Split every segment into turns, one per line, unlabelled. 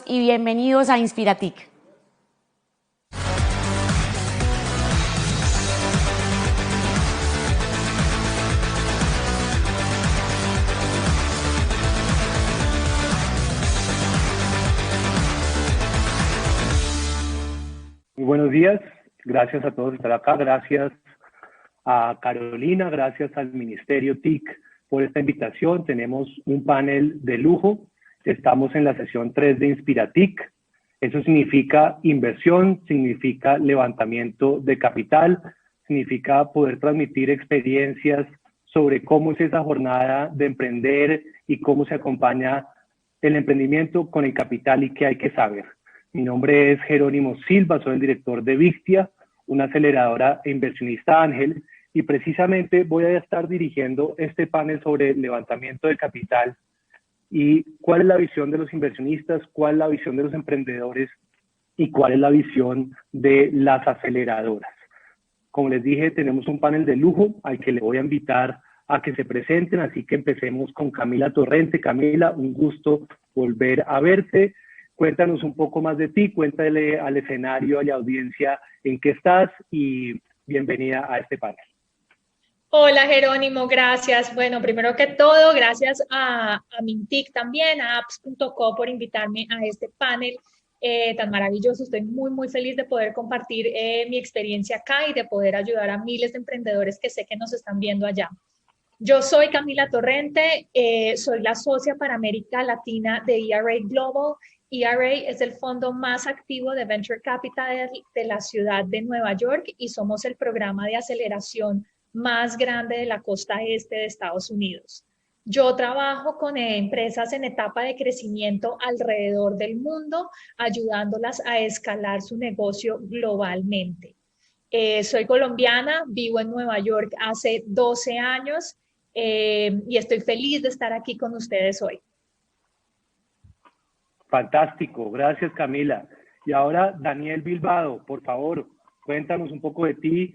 y bienvenidos a Inspiratic.
Muy buenos días, gracias a todos por estar acá, gracias a Carolina, gracias al Ministerio TIC por esta invitación. Tenemos un panel de lujo, estamos en la sesión 3 de Inspiratic. Eso significa inversión, significa levantamiento de capital, significa poder transmitir experiencias sobre cómo es esa jornada de emprender y cómo se acompaña el emprendimiento con el capital y qué hay que saber. Mi nombre es Jerónimo Silva, soy el director de Victia, una aceleradora e inversionista ángel, y precisamente voy a estar dirigiendo este panel sobre levantamiento de capital y cuál es la visión de los inversionistas, cuál es la visión de los emprendedores y cuál es la visión de las aceleradoras. Como les dije, tenemos un panel de lujo al que le voy a invitar a que se presenten, así que empecemos con Camila Torrente. Camila, un gusto volver a verte. Cuéntanos un poco más de ti, cuéntale al escenario, a la audiencia en qué estás y bienvenida a este panel.
Hola Jerónimo, gracias. Bueno, primero que todo, gracias a Mintic también, a apps.co por invitarme a este panel tan maravilloso. Estoy muy feliz de poder compartir mi experiencia acá y de poder ayudar a miles de emprendedores que sé que nos están viendo allá. Yo soy Camila Torrente, soy la socia para América Latina de ERA Global. ERA es el fondo más activo de Venture Capital de la ciudad de Nueva York y somos el programa de aceleración más grande de la costa este de Estados Unidos. Yo trabajo con empresas en etapa de crecimiento alrededor del mundo, ayudándolas a escalar su negocio globalmente. Soy colombiana, vivo en Nueva York hace 12 años y estoy feliz de estar aquí con ustedes hoy.
Fantástico, gracias Camila. Y ahora Daniel Bilbao, por favor, cuéntanos un poco de ti.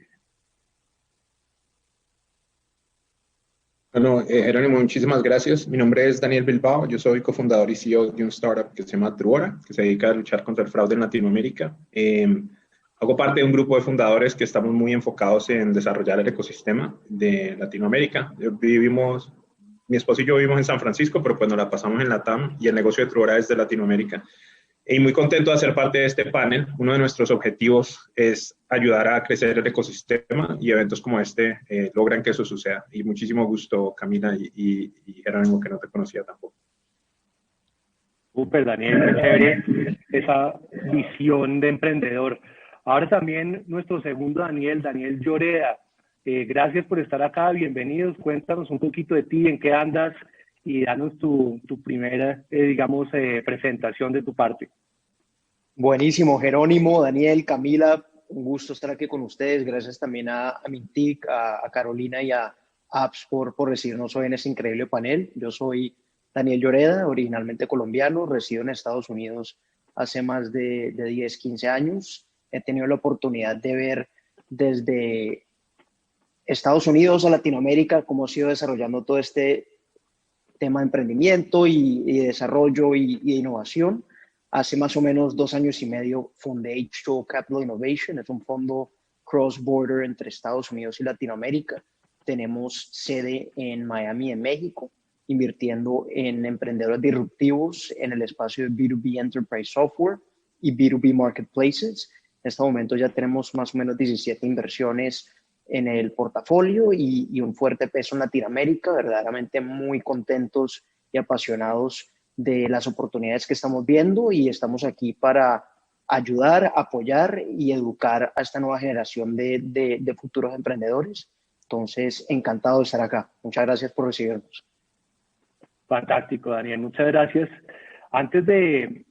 Bueno, Jerónimo, muchísimas gracias. Mi nombre es Daniel Bilbao, yo soy cofundador y CEO de un startup que se llama Truora, que se dedica a luchar contra el fraude en Latinoamérica. Hago parte de un grupo de fundadores que estamos muy enfocados en desarrollar el ecosistema de Latinoamérica. Mi esposo y yo vivimos en San Francisco, pero pues nos la pasamos en LATAM y el negocio de Truora es de Latinoamérica. Y muy contento de ser parte de este panel. Uno de nuestros objetivos es ayudar a crecer el ecosistema y eventos como este logran que eso suceda. Y muchísimo gusto, Camila y Jerónimo, que no te conocía tampoco.
Súper, Daniel, qué chévere esa visión de emprendedor. Ahora también nuestro segundo Daniel Lloreda. Gracias por estar acá, bienvenidos. Cuéntanos un poquito de ti, en qué andas y danos tu primera, presentación de tu parte.
Buenísimo, Jerónimo, Daniel, Camila, un gusto estar aquí con ustedes. Gracias también a Mintic, a Carolina y a Apps por recibirnos hoy en este increíble panel. Yo soy Daniel Lloreda, originalmente colombiano, resido en Estados Unidos hace más de 10, 15 años. He tenido la oportunidad de ver desde Estados Unidos a Latinoamérica cómo se ha ido desarrollando todo este tema de emprendimiento y desarrollo y innovación. Hace más o menos 2 años y medio fundé H2O Capital Innovation, es un fondo cross-border entre Estados Unidos y Latinoamérica. Tenemos sede en Miami, en México, invirtiendo en emprendedores disruptivos en el espacio de B2B Enterprise Software y B2B Marketplaces. En este momento ya tenemos más o menos 17 inversiones en el portafolio y un fuerte peso en Latinoamérica, verdaderamente muy contentos y apasionados de las oportunidades que estamos viendo y estamos aquí para ayudar, apoyar y educar a esta nueva generación de futuros emprendedores. Entonces, encantado de estar acá. Muchas gracias por recibirnos.
Fantástico, Daniel, muchas gracias. Antes de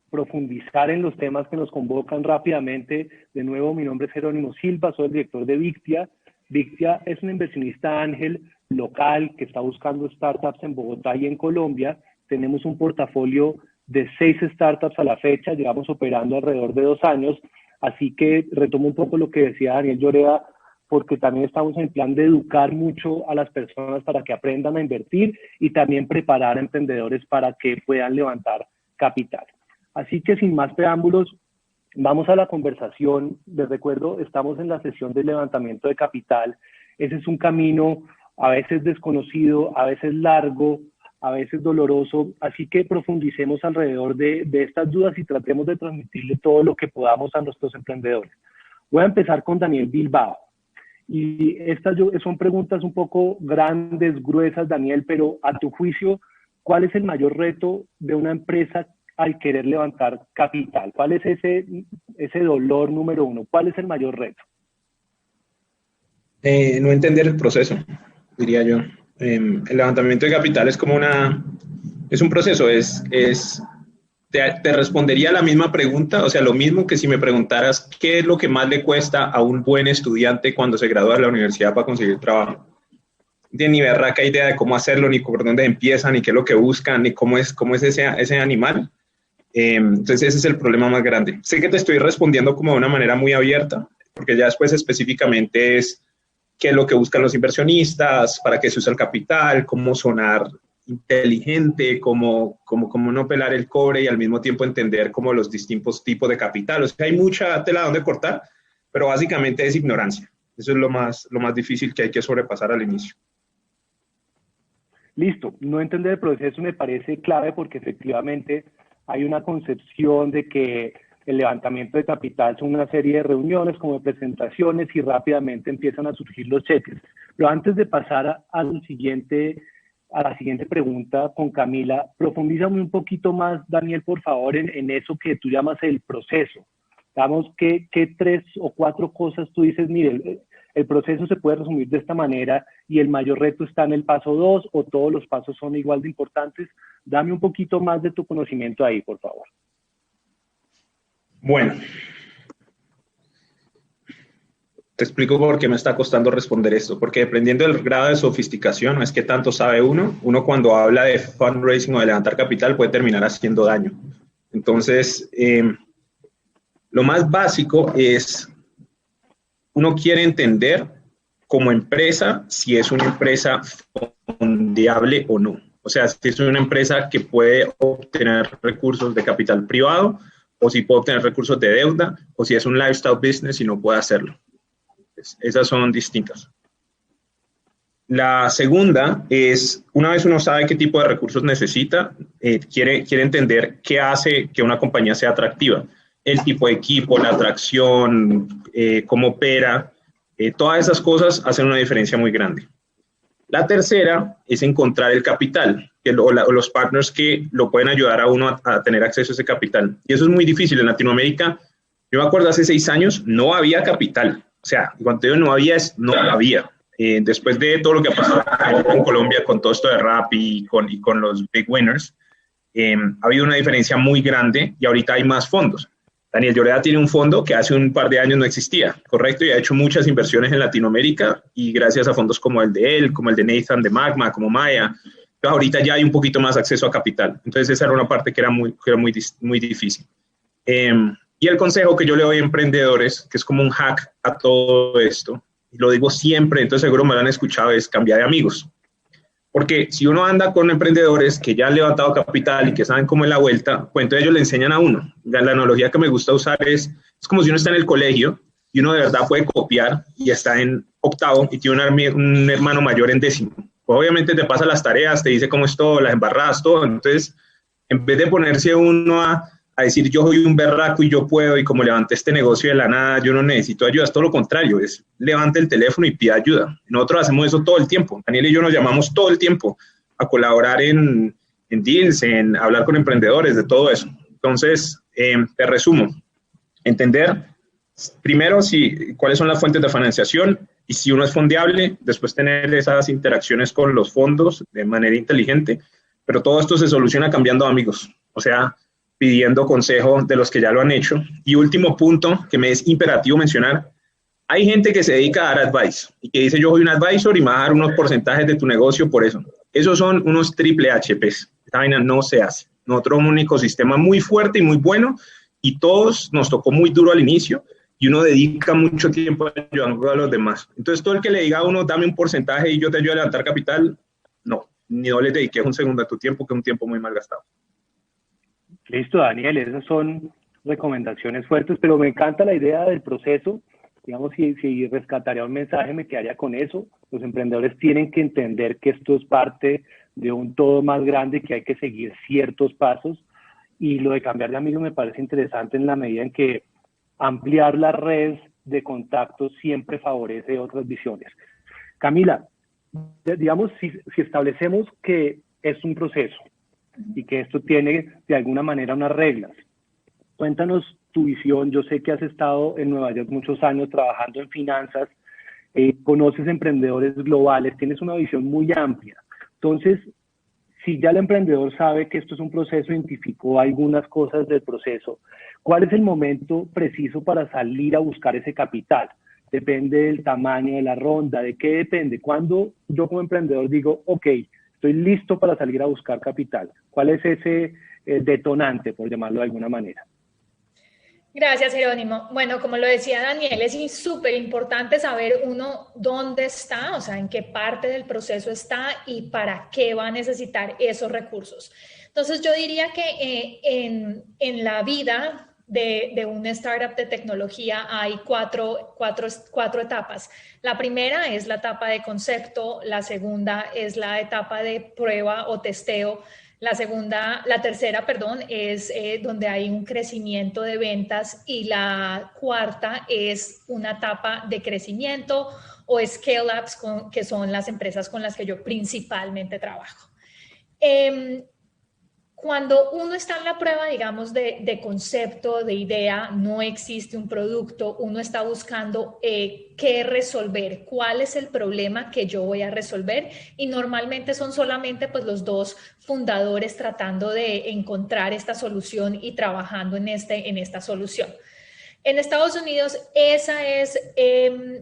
profundizar en los temas que nos convocan rápidamente, de nuevo, mi nombre es Jerónimo Silva, soy el director de Victia. Victia es un inversionista ángel local que está buscando startups en Bogotá y en Colombia. Tenemos un portafolio de 6 startups a la fecha, llevamos operando alrededor de 2 años, así que retomo un poco lo que decía Daniel Lloreda, porque también estamos en plan de educar mucho a las personas para que aprendan a invertir y también preparar a emprendedores para que puedan levantar capital. Así que sin más preámbulos, vamos a la conversación. Les recuerdo, estamos en la sesión de levantamiento de capital. Ese es un camino a veces desconocido, a veces largo, a veces doloroso. Así que profundicemos alrededor de estas dudas y tratemos de transmitirle todo lo que podamos a nuestros emprendedores. Voy a empezar con Daniel Bilbao. Y estas son preguntas un poco grandes, gruesas, Daniel, pero a tu juicio, ¿cuál es el mayor reto de una empresa al querer levantar capital? ¿Cuál es ese dolor número uno? ¿Cuál es el mayor reto?
No entender el proceso, diría yo. El levantamiento de capital es como es un proceso, te respondería la misma pregunta, o sea, lo mismo que si me preguntaras qué es lo que más le cuesta a un buen estudiante cuando se gradúa de la universidad para conseguir trabajo. No tiene ni berraca idea de cómo hacerlo, ni por dónde empiezan, ni qué es lo que buscan, ni cómo es ese animal. Entonces ese es el problema más grande. Sé que te estoy respondiendo como de una manera muy abierta, porque ya después específicamente es qué es lo que buscan los inversionistas, para qué se usa el capital, cómo sonar inteligente, cómo no pelar el cobre y al mismo tiempo entender como los distintos tipos de capital. O sea, hay mucha tela donde cortar, pero básicamente es ignorancia. Eso es lo más difícil que hay que sobrepasar al inicio.
Listo. No entender el proceso me parece clave porque efectivamente hay una concepción de que el levantamiento de capital son una serie de reuniones como de presentaciones y rápidamente empiezan a surgir los cheques. Pero antes de pasar a la siguiente pregunta con Camila, profundízame un poquito más, Daniel, por favor, en eso que tú llamas el proceso. Digamos, ¿qué 3 o 4 cosas tú dices, mire, el proceso se puede resumir de esta manera y el mayor reto está en el paso 2 o todos los pasos son igual de importantes? Dame un poquito más de tu conocimiento ahí, por favor.
Bueno, te explico por qué me está costando responder esto, porque dependiendo del grado de sofisticación, no es que tanto sabe uno cuando habla de fundraising o de levantar capital puede terminar haciendo daño. Entonces, lo más básico es, uno quiere entender como empresa si es una empresa fondeable o no. O sea, si es una empresa que puede obtener recursos de capital privado, o si puede obtener recursos de deuda, o si es un lifestyle business y no puede hacerlo. Esas son distintas. La segunda es, una vez uno sabe qué tipo de recursos necesita, quiere entender qué hace que una compañía sea atractiva. El tipo de equipo, la atracción, cómo opera, todas esas cosas hacen una diferencia muy grande. La tercera es encontrar el capital, o los partners que lo pueden ayudar a uno a tener acceso a ese capital. Y eso es muy difícil. En Latinoamérica, yo me acuerdo hace 6 años, no había capital. O sea, cuando digo no había, no había. Después de todo lo que ha pasado con Colombia, con todo esto de Rappi y con los big winners, ha habido una diferencia muy grande y ahorita hay más fondos. Daniel Lloreda tiene un fondo que hace un par de años no existía, ¿correcto? Y ha hecho muchas inversiones en Latinoamérica y gracias a fondos como el de él, como el de Nathan de Magma, como Maya, ahorita ya hay un poquito más acceso a capital. Entonces esa era una parte que era muy difícil. Y el consejo que yo le doy a emprendedores, que es como un hack a todo esto, y lo digo siempre, entonces seguro me lo han escuchado, es cambiar de amigos. Porque si uno anda con emprendedores que ya han levantado capital y que saben cómo es la vuelta, pues entonces ellos le enseñan a uno. La analogía que me gusta usar es como si uno está en el colegio y uno de verdad puede copiar y está en 8º y tiene un hermano mayor en 10º. Pues obviamente te pasa las tareas, te dice cómo es todo, las embarradas, todo. Entonces, en vez de ponerse uno a decir yo soy un berraco y yo puedo y como levanté este negocio de la nada, yo no necesito ayuda, es todo lo contrario, es levante el teléfono y pida ayuda. Nosotros hacemos eso todo el tiempo. Daniel y yo nos llamamos todo el tiempo a colaborar en deals, en hablar con emprendedores, de todo eso. Entonces, te resumo, entender primero cuáles son las fuentes de financiación y si uno es fondeable, después tener esas interacciones con los fondos de manera inteligente, pero todo esto se soluciona cambiando amigos, o sea, pidiendo consejo de los que ya lo han hecho. Y último punto que me es imperativo mencionar, hay gente que se dedica a dar advice y que dice yo soy un advisor y me va a dar unos porcentajes de tu negocio por eso. Esos son unos triple HPs. Esta vaina no se hace. Nosotros somos un ecosistema muy fuerte y muy bueno y todos nos tocó muy duro al inicio y uno dedica mucho tiempo ayudando a los demás. Entonces todo el que le diga a uno dame un porcentaje y yo te ayudo a levantar capital, no, ni no les dediques un segundo a tu tiempo, que es un tiempo muy mal gastado.
Listo, Daniel, esas son recomendaciones fuertes, pero me encanta la idea del proceso. Digamos, si rescataría un mensaje, me quedaría con eso. Los emprendedores tienen que entender que esto es parte de un todo más grande, que hay que seguir ciertos pasos. Y lo de cambiar de amigos me parece interesante en la medida en que ampliar la red de contactos siempre favorece otras visiones. Camila, digamos, si establecemos que es un proceso y que esto tiene de alguna manera unas reglas, cuéntanos tu visión. Yo sé que has estado en Nueva York muchos años trabajando en finanzas, conoces emprendedores globales, tienes una visión muy amplia. Entonces, si ya el emprendedor sabe que esto es un proceso, identificó algunas cosas del proceso, ¿cuál es el momento preciso para salir a buscar ese capital? Depende del tamaño de la ronda, ¿de qué depende? Cuando yo como emprendedor digo, ok, estoy listo para salir a buscar capital, ¿cuál es ese detonante, por llamarlo de alguna manera?
Gracias, Jerónimo. Bueno, como lo decía Daniel, es súper importante saber uno dónde está, o sea, en qué parte del proceso está y para qué va a necesitar esos recursos. Entonces, yo diría que en la vida de una startup de tecnología hay cuatro etapas. La primera es la etapa de concepto, la segunda es la etapa de prueba o testeo. La tercera, es donde hay un crecimiento de ventas y la cuarta es una etapa de crecimiento o scale-ups, que son las empresas con las que yo principalmente trabajo. Cuando uno está en la prueba, digamos, de concepto, de idea, no existe un producto, uno está buscando qué resolver, cuál es el problema que yo voy a resolver, y normalmente son solamente pues los dos fundadores tratando de encontrar esta solución y trabajando en esta solución. En Estados Unidos, esa es,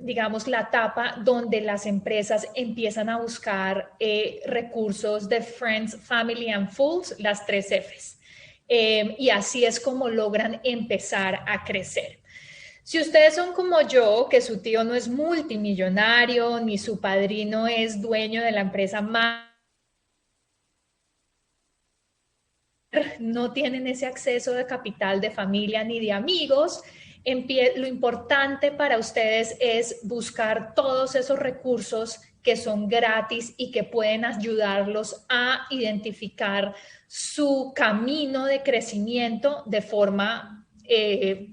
digamos, la etapa donde las empresas empiezan a buscar recursos de Friends, Family and Fools, las 3 Fs. Y así es como logran empezar a crecer. Si ustedes son como yo, que su tío no es multimillonario, ni su padrino es dueño de la empresa más, no tienen ese acceso de capital de familia ni de amigos, lo importante para ustedes es buscar todos esos recursos que son gratis y que pueden ayudarlos a identificar su camino de crecimiento de forma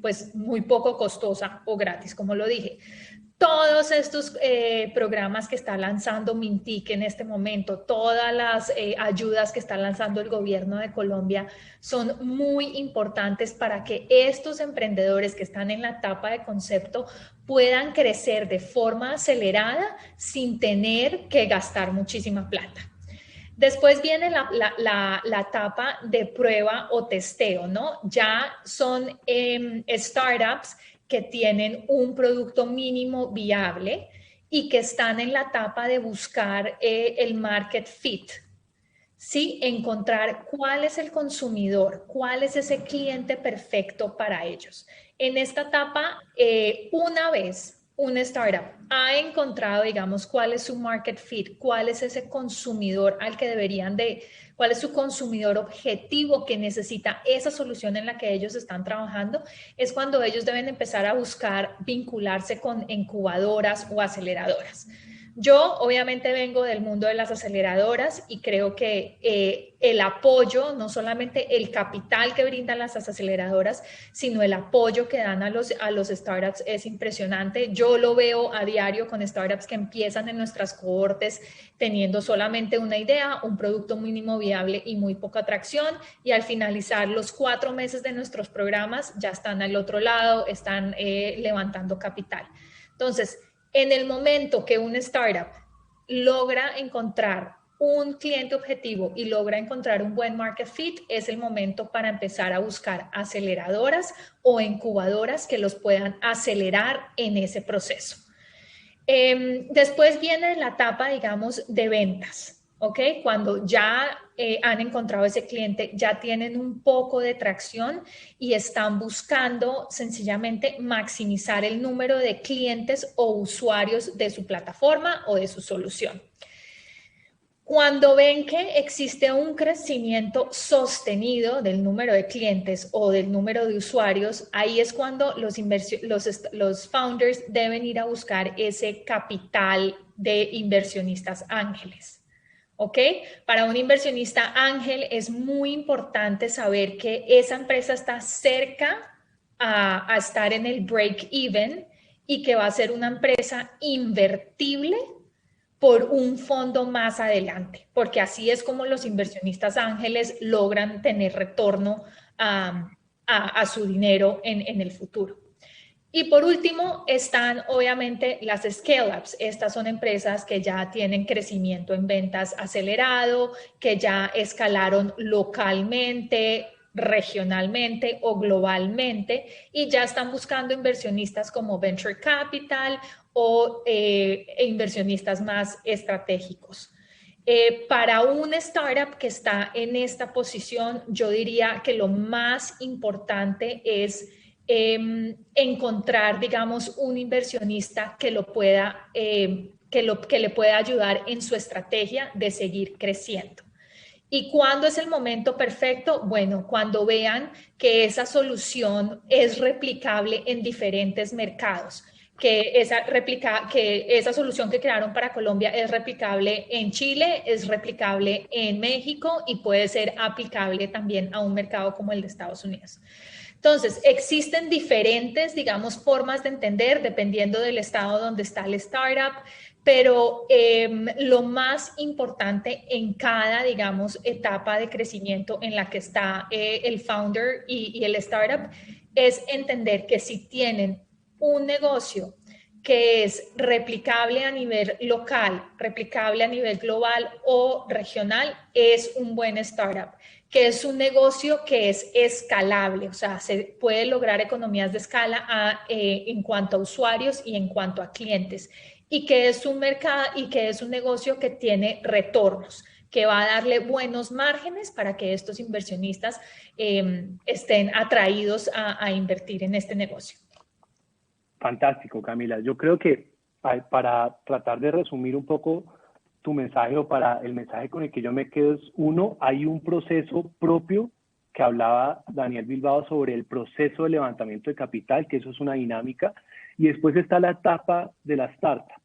pues muy poco costosa o gratis, como lo dije. Todos estos programas que está lanzando Mintic en este momento, todas las ayudas que está lanzando el gobierno de Colombia son muy importantes para que estos emprendedores que están en la etapa de concepto puedan crecer de forma acelerada sin tener que gastar muchísima plata. Después viene la etapa de prueba o testeo, ¿no? Ya son startups que tienen un producto mínimo viable y que están en la etapa de buscar el market fit. Sí, encontrar cuál es el consumidor, cuál es ese cliente perfecto para ellos. En esta etapa, una vez una startup ha encontrado, digamos, cuál es su market fit, cuál es ese consumidor al que cuál es su consumidor objetivo que necesita esa solución en la que ellos están trabajando, es cuando ellos deben empezar a buscar vincularse con incubadoras o aceleradoras. Yo obviamente vengo del mundo de las aceleradoras y creo que el apoyo, no solamente el capital que brindan las aceleradoras, sino el apoyo que dan a los startups es impresionante. Yo lo veo a diario con startups que empiezan en nuestras cohortes teniendo solamente una idea, un producto mínimo viable y muy poca atracción, y al finalizar los 4 meses de nuestros programas ya están al otro lado, están levantando capital. Entonces, en el momento que una startup logra encontrar un cliente objetivo y logra encontrar un buen market fit, es el momento para empezar a buscar aceleradoras o incubadoras que los puedan acelerar en ese proceso. Después viene la etapa, digamos, de ventas. ¿Ok? Cuando ya han encontrado ese cliente, ya tienen un poco de tracción y están buscando sencillamente maximizar el número de clientes o usuarios de su plataforma o de su solución. Cuando ven que existe un crecimiento sostenido del número de clientes o del número de usuarios, ahí es cuando los founders deben ir a buscar ese capital de inversionistas ángeles. ¿Ok? Para un inversionista ángel es muy importante saber que esa empresa está cerca a estar en el break-even y que va a ser una empresa invertible por un fondo más adelante, porque así es como los inversionistas ángeles logran tener retorno a su dinero en el futuro. Y por último están obviamente las scale-ups. Estas son empresas que ya tienen crecimiento en ventas acelerado, que ya escalaron localmente, regionalmente o globalmente y ya están buscando inversionistas como Venture Capital o inversionistas más estratégicos. Para un startup que está en esta posición, yo diría que lo más importante es encontrar, digamos, un inversionista que lo pueda, que le pueda ayudar en su estrategia de seguir creciendo. ¿Y cuándo es el momento perfecto? Bueno, cuando vean que esa solución es replicable en diferentes mercados, que esa solución que crearon para Colombia es replicable en Chile, es replicable en México y puede ser aplicable también a un mercado como el de Estados Unidos. Entonces, existen diferentes, digamos, formas de entender dependiendo del estado donde está el startup, pero lo más importante en cada, digamos, etapa de crecimiento en la que está el founder y el startup es entender que si tienen un negocio que es replicable a nivel local, replicable a nivel global o regional, es un buen startup, que es un negocio que es escalable, o sea, se puede lograr economías de escala en cuanto a usuarios y en cuanto a clientes, y que es un mercado y que es un negocio que tiene retornos, que va a darle buenos márgenes para que estos inversionistas estén atraídos a invertir en este negocio.
Fantástico, Camila. Yo creo que para tratar de resumir un poco tu mensaje o para el mensaje con el que yo me quedo es, uno, hay un proceso propio que hablaba Daniel Bilbao sobre el proceso de levantamiento de capital, que eso es una dinámica, y después está la etapa de la startup,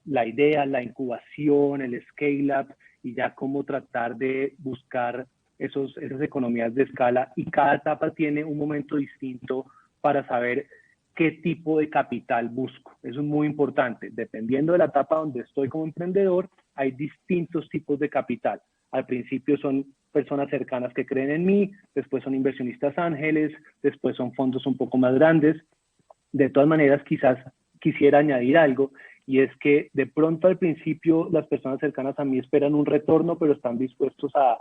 la idea, la incubación, el scale-up y ya cómo tratar de buscar esas economías de escala, y cada etapa tiene un momento distinto para saber qué tipo de capital busco. Eso es muy importante. Dependiendo de la etapa donde estoy como emprendedor, hay distintos tipos de capital. Al principio son personas cercanas que creen en mí, después son inversionistas ángeles, después son fondos un poco más grandes. De todas maneras, quizás quisiera añadir algo, y es que de pronto al principio las personas cercanas a mí esperan un retorno, pero están dispuestos a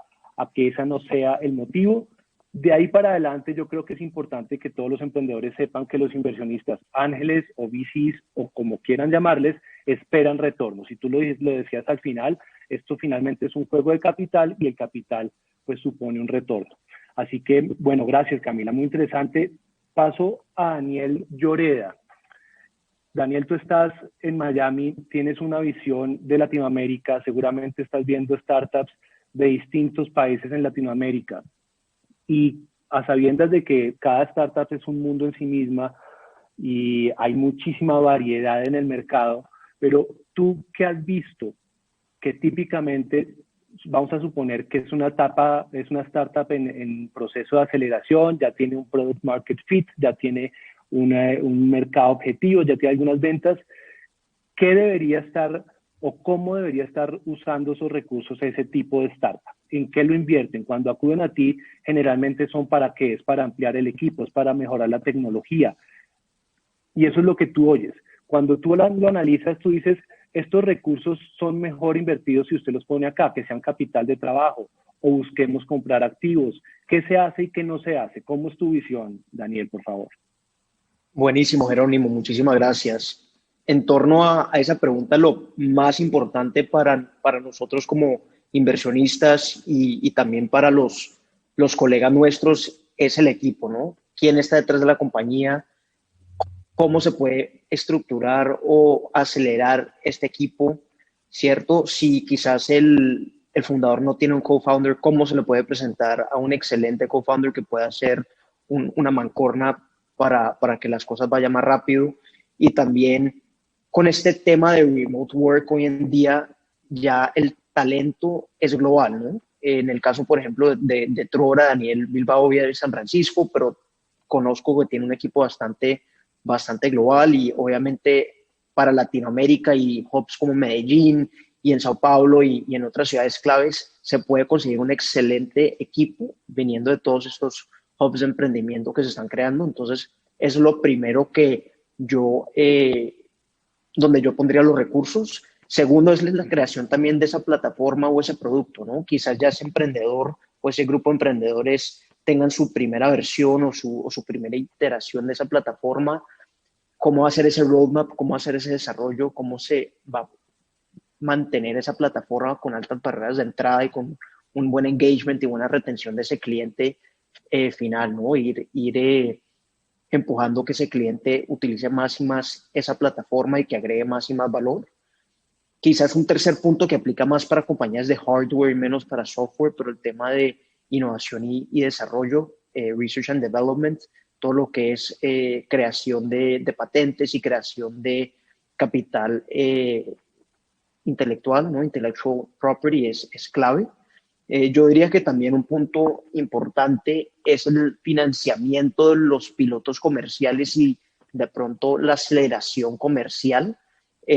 que ese no sea el motivo. De ahí para adelante yo creo que es importante que todos los emprendedores sepan que los inversionistas ángeles o VCs o como quieran llamarles esperan retornos. Y tú lo decías al final, esto finalmente es un juego de capital y el capital pues supone un retorno. Así que bueno, gracias Camila, muy interesante. Paso a Daniel Lloreda. Daniel, tú estás en Miami, tienes una visión de Latinoamérica, seguramente estás viendo startups de distintos países en Latinoamérica. Y a sabiendas de que cada startup es un mundo en sí misma y hay muchísima variedad en el mercado, pero tú, ¿qué has visto? Que típicamente, vamos a suponer que es una startup en proceso de aceleración, ya tiene un product market fit, ya tiene un mercado objetivo, ya tiene algunas ventas. ¿Qué debería estar o cómo debería estar usando esos recursos ese tipo de startup? ¿En qué lo invierten? Cuando acuden a ti, generalmente son para qué, es para ampliar el equipo, es para mejorar la tecnología. Y eso es lo que tú oyes. Cuando tú lo analizas, tú dices, estos recursos son mejor invertidos si usted los pone acá, que sean capital de trabajo, o busquemos comprar activos. ¿Qué se hace y qué no se hace? ¿Cómo es tu visión, Daniel, por favor?
Buenísimo, Jerónimo, muchísimas gracias. En torno a esa pregunta, lo más importante para nosotros como inversionistas y también para los colegas nuestros es el equipo, ¿no? ¿Quién está detrás de la compañía? ¿Cómo se puede estructurar o acelerar este equipo? ¿cierto? Si quizás el fundador no tiene un co-founder, ¿cómo se le puede presentar a un excelente co-founder que pueda ser una mancorna para que las cosas vayan más rápido? Y también con este tema de remote work hoy en día, ya el talento es global, ¿no? En el caso, por ejemplo, de Truora, Daniel Bilbao vive en San Francisco, pero conozco que tiene un equipo bastante global y obviamente para Latinoamérica y hubs como Medellín y en Sao Paulo y en otras ciudades claves, se puede conseguir un excelente equipo viniendo de todos estos hubs de emprendimiento que se están creando. Entonces, es lo primero que donde yo pondría los recursos. Segundo, es la creación también de esa plataforma o ese producto, ¿no? Quizás ya ese emprendedor o ese grupo de emprendedores tengan su primera versión o su primera iteración de esa plataforma. Cómo hacer ese roadmap, cómo hacer ese desarrollo, cómo se va a mantener esa plataforma con altas barreras de entrada y con un buen engagement y buena retención de ese cliente final, ¿no? Ir empujando que ese cliente utilice más y más esa plataforma y que agregue más y más valor. Quizás un tercer punto que aplica más para compañías de hardware y menos para software, pero el tema de innovación y desarrollo, research and development, todo lo que es creación de patentes y creación de capital intelectual, ¿no? Intellectual property es clave. Yo diría que también un punto importante es el financiamiento de los pilotos comerciales y de pronto la aceleración comercial,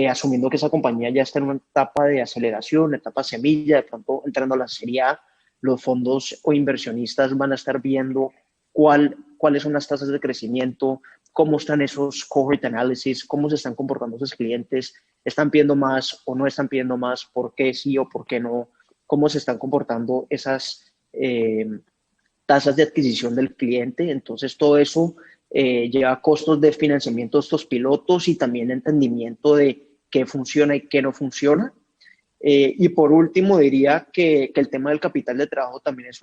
asumiendo que esa compañía ya está en una etapa de aceleración, etapa semilla, de pronto entrando a la serie A, los fondos o inversionistas van a estar viendo cuáles son las tasas de crecimiento, cómo están esos cohort analysis, cómo se están comportando esos clientes, están pidiendo más o no están pidiendo más, por qué sí o por qué no, cómo se están comportando esas tasas de adquisición del cliente. Entonces, todo eso lleva costos de financiamiento de estos pilotos y también entendimiento de qué funciona y qué no funciona. Y por último, diría que el tema del capital de trabajo también es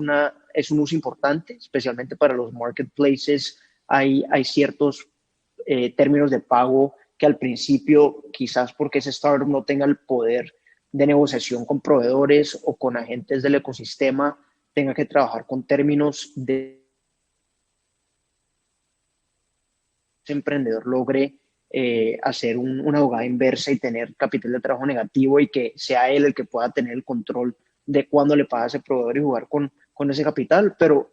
un uso importante, especialmente para los marketplaces. Hay ciertos términos de pago que al principio, quizás porque ese startup no tenga el poder de negociación con proveedores o con agentes del ecosistema, tenga que trabajar con términos de ese emprendedor logre hacer una abogada inversa y tener capital de trabajo negativo y que sea él el que pueda tener el control de cuándo le paga a ese proveedor y jugar con ese capital, pero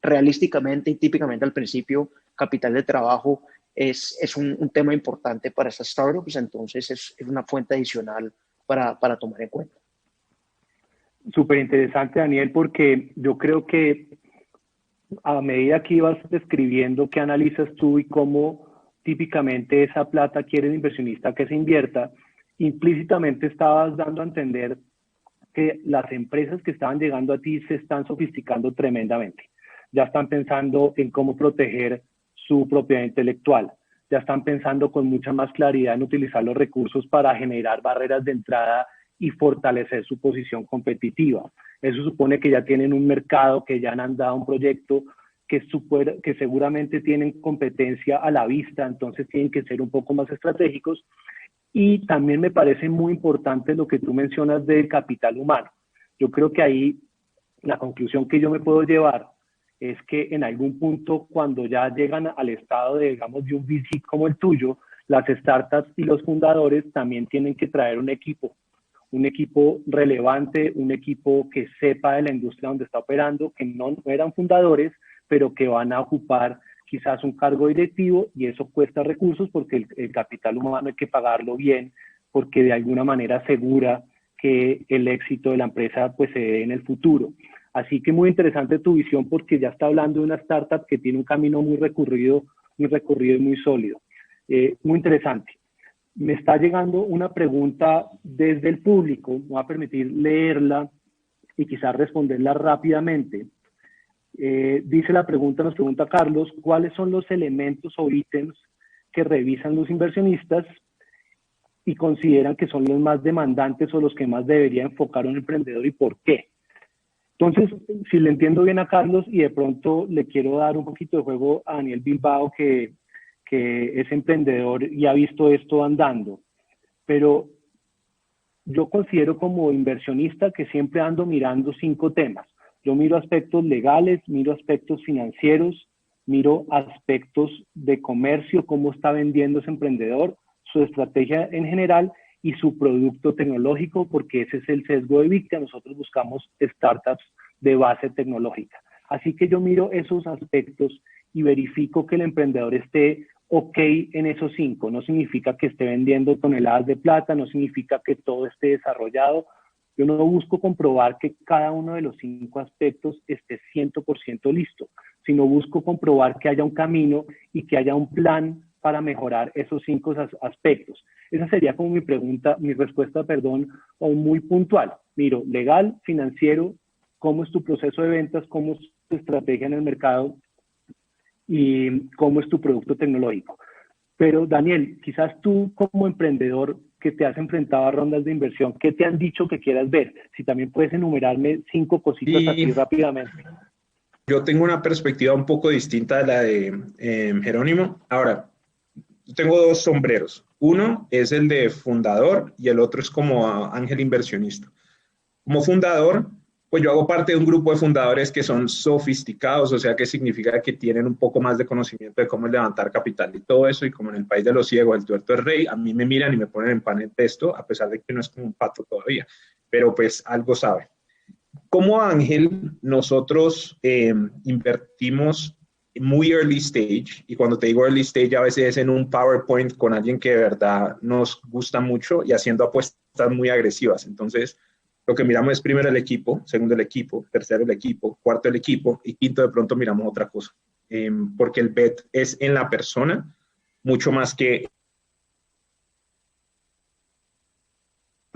realísticamente y típicamente al principio, capital de trabajo es un tema importante para estas startups, entonces es una fuente adicional para tomar en cuenta.
Súper interesante, Daniel, porque yo creo que a medida que ibas describiendo qué analizas tú y cómo típicamente esa plata quiere el inversionista que se invierta, implícitamente estabas dando a entender que las empresas que estaban llegando a ti se están sofisticando tremendamente. Ya están pensando en cómo proteger su propiedad intelectual, ya están pensando con mucha más claridad en utilizar los recursos para generar barreras de entrada y fortalecer su posición competitiva. Eso supone que ya tienen un mercado, que ya han dado un proyecto, que seguramente tienen competencia a la vista, entonces tienen que ser un poco más estratégicos. Y también me parece muy importante lo que tú mencionas del capital humano. Yo creo que ahí la conclusión que yo me puedo llevar es que en algún punto, cuando ya llegan al estado de, digamos, de un VC como el tuyo, las startups y los fundadores también tienen que traer un equipo relevante, un equipo que sepa de la industria donde está operando, que no eran fundadores, pero que van a ocupar quizás un cargo directivo, y eso cuesta recursos porque el capital humano hay que pagarlo bien, porque de alguna manera asegura que el éxito de la empresa pues se dé en el futuro. Así que muy interesante tu visión, porque ya está hablando de una startup que tiene un camino muy recorrido y muy sólido. Muy interesante. Me está llegando una pregunta desde el público, me voy a permitir leerla y quizás responderla rápidamente. Dice la pregunta, nos pregunta Carlos, ¿cuáles son los elementos o ítems que revisan los inversionistas y consideran que son los más demandantes o los que más debería enfocar un emprendedor y por qué? Entonces, si le entiendo bien a Carlos, y de pronto le quiero dar un poquito de juego a Daniel Bilbao, que es emprendedor y ha visto esto andando, pero yo considero como inversionista que siempre ando mirando 5 temas. Yo miro aspectos legales, miro aspectos financieros, miro aspectos de comercio, cómo está vendiendo ese emprendedor, su estrategia en general y su producto tecnológico, porque ese es el sesgo de Victia. Nosotros buscamos startups de base tecnológica. Así que yo miro esos aspectos y verifico que el emprendedor esté ok en esos 5. No significa que esté vendiendo toneladas de plata, no significa que todo esté desarrollado. Yo no busco comprobar que cada uno de los 5 aspectos esté 100% listo, sino busco comprobar que haya un camino y que haya un plan para mejorar esos 5 aspectos. Esa sería como mi respuesta, o muy puntual. Miro, legal, financiero, cómo es tu proceso de ventas, cómo es tu estrategia en el mercado y cómo es tu producto tecnológico. Pero Daniel, quizás tú como emprendedor que te has enfrentado a rondas de inversión, ¿qué te han dicho que quieras ver? Si también puedes enumerarme 5 cositas así rápidamente.
Yo tengo una perspectiva un poco distinta de la de Jerónimo. Ahora, yo tengo 2 sombreros. Uno es el de fundador y el otro es como ángel inversionista. Como fundador, pues yo hago parte de un grupo de fundadores que son sofisticados, o sea, que significa que tienen un poco más de conocimiento de cómo levantar capital y todo eso, y como en el país de los ciegos, el tuerto es rey, a mí me miran y me ponen en pan en texto, a pesar de que no es como un pato todavía, pero pues algo sabe. Como ángel, nosotros invertimos muy early stage, y cuando te digo early stage a veces es en un PowerPoint con alguien que de verdad nos gusta mucho y haciendo apuestas muy agresivas. Entonces, lo que miramos es primero el equipo, segundo el equipo, tercero el equipo, cuarto el equipo y quinto de pronto miramos otra cosa. Porque el bet es en la persona mucho más que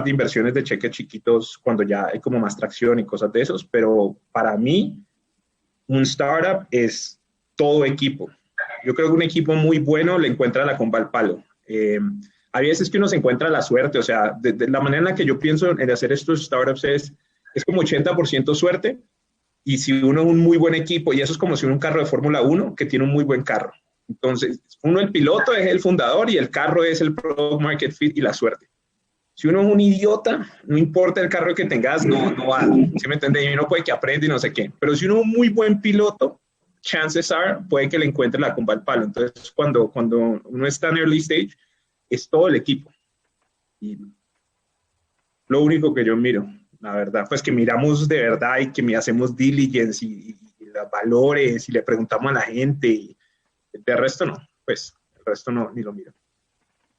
de inversiones de cheques chiquitos cuando ya hay como más tracción y cosas de esos, pero para mí un startup es todo equipo. Yo creo que un equipo muy bueno le encuentra la comba al palo. Hay veces que uno se encuentra la suerte, o sea, de la manera en la que yo pienso en hacer estos startups es como 80% suerte, y si uno es un muy buen equipo, y eso es como si uno un carro de Fórmula 1 que tiene un muy buen carro. Entonces, uno el piloto es el fundador y el carro es el product market fit y la suerte. Si uno es un idiota, no importa el carro que tengas, no va. ¿Sí me entiendes? Y uno puede que aprenda y no sé qué. Pero si uno es un muy buen piloto, chances are, puede que le encuentre la comba al palo. Entonces, cuando uno está en early stage, es todo el equipo. Y lo único que yo miro, la verdad, pues que miramos de verdad y que hacemos diligence y los valores y le preguntamos a la gente. Y de resto no, pues el resto no, ni lo miro.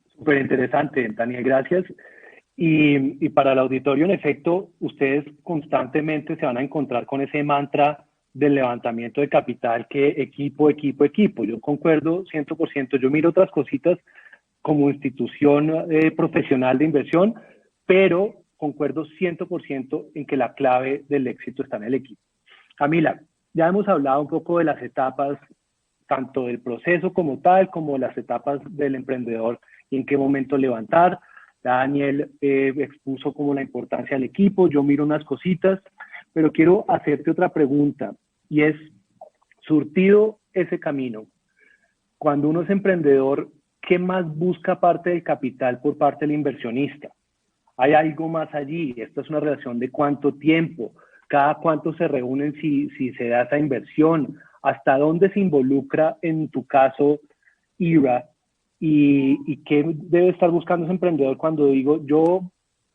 Súper interesante, Daniel, gracias. Y para el auditorio, en efecto, ustedes constantemente se van a encontrar con ese mantra del levantamiento de capital, que equipo, equipo, equipo. Yo concuerdo 100%. Yo miro otras cositas como institución profesional de inversión, pero concuerdo 100% en que la clave del éxito está en el equipo. Camila, ya hemos hablado un poco de las etapas, tanto del proceso como tal, como las etapas del emprendedor y en qué momento levantar. Daniel expuso como la importancia del equipo, yo miro unas cositas, pero quiero hacerte otra pregunta, y es, surtido ese camino, cuando uno es emprendedor, ¿qué más busca aparte del capital por parte del inversionista? ¿Hay algo más allí? Esta es una relación de cuánto tiempo, cada cuánto se reúnen si se da esa inversión, hasta dónde se involucra, en tu caso, IRA, y qué debe estar buscando ese emprendedor cuando digo, yo